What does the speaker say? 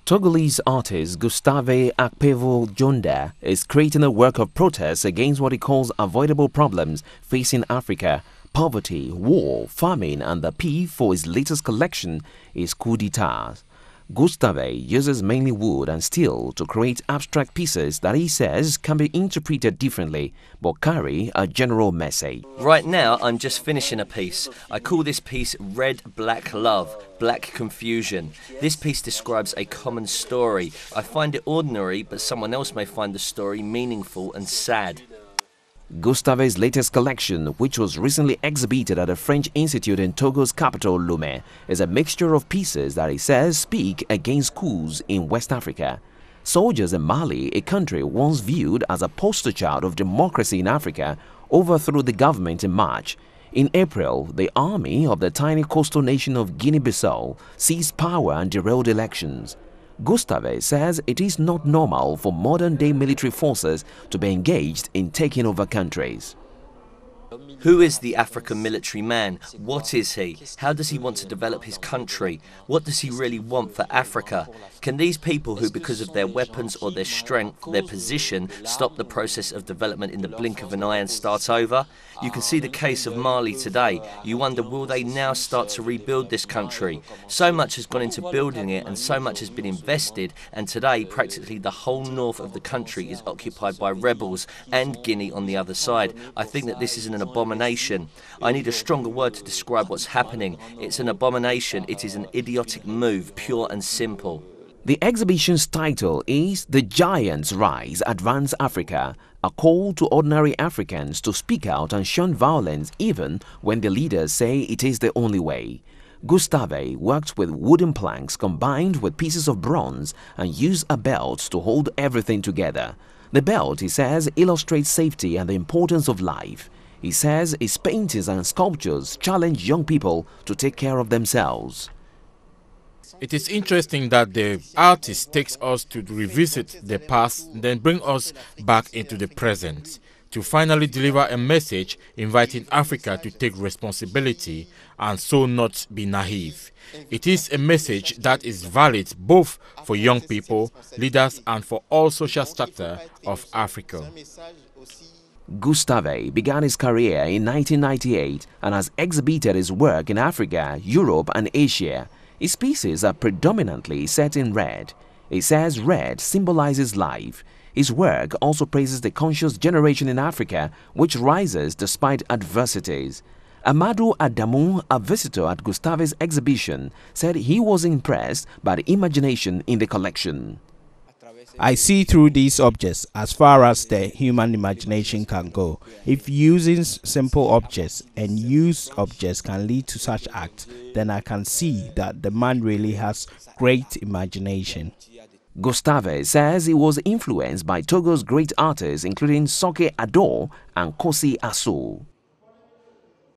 Togolese artist Gustave Akpevo-Jonda is creating a work of protest against what he calls avoidable problems facing Africa: poverty, war, famine, and the P for his latest collection is coup d'etat. Gustave uses mainly wood and steel to create abstract pieces that he says can be interpreted differently but carry a general message. Right now I'm just finishing a piece. I call this piece Red Black Love, Black Confusion. This piece describes a common story. I find it ordinary, but someone else may find the story meaningful and sad. Gustave's latest collection, which was recently exhibited at the French Institute in Togo's capital Lomé, is a mixture of pieces that he says speak against coups in West Africa. Soldiers in Mali, a country once viewed as a poster child of democracy in Africa, overthrew the government in March. In April, the army of the tiny coastal nation of Guinea-Bissau seized power and derailed elections. Gustave says it is not normal for modern-day military forces to be engaged in taking over countries. Who is the African military man? What is he? How does he want to develop his country? What does he really want for Africa? Can these people who, because of their weapons or their strength, their position, stop the process of development in the blink of an eye and start over? You can see the case of Mali today. You wonder, will they now start to rebuild this country? So much has gone into building it and so much has been invested, and today practically the whole north of the country is occupied by rebels and Guinea on the other side. I think that this is an abomination. I need a stronger word to describe what's happening. It's an abomination. It is an idiotic move, pure and simple. The exhibition's title is The Giants Rise, Advance Africa, a call to ordinary Africans to speak out and shun violence even when the leaders say it is the only way. Gustave worked with wooden planks combined with pieces of bronze and used a belt to hold everything together. The belt, he says, illustrates safety and the importance of life. He says his paintings and sculptures challenge young people to take care of themselves. It is interesting that the artist takes us to revisit the past, then bring us back into the present, to finally deliver a message inviting Africa to take responsibility and so not be naive. It is a message that is valid both for young people, leaders, and for all social strata of Africa. Gustave began his career in 1998 and has exhibited his work in Africa, Europe, and Asia. His pieces are predominantly set in red. He says red symbolizes life. His work also praises the conscious generation in Africa which rises despite adversities. Amadou Adamu, a visitor at Gustave's exhibition, said he was impressed by the imagination in the collection. I see through these objects as far as the human imagination can go. If using simple objects and used objects can lead to such acts, then I can see that the man really has great imagination. Gustave says he was influenced by Togo's great artists including Soke Ado and Kosi Aso.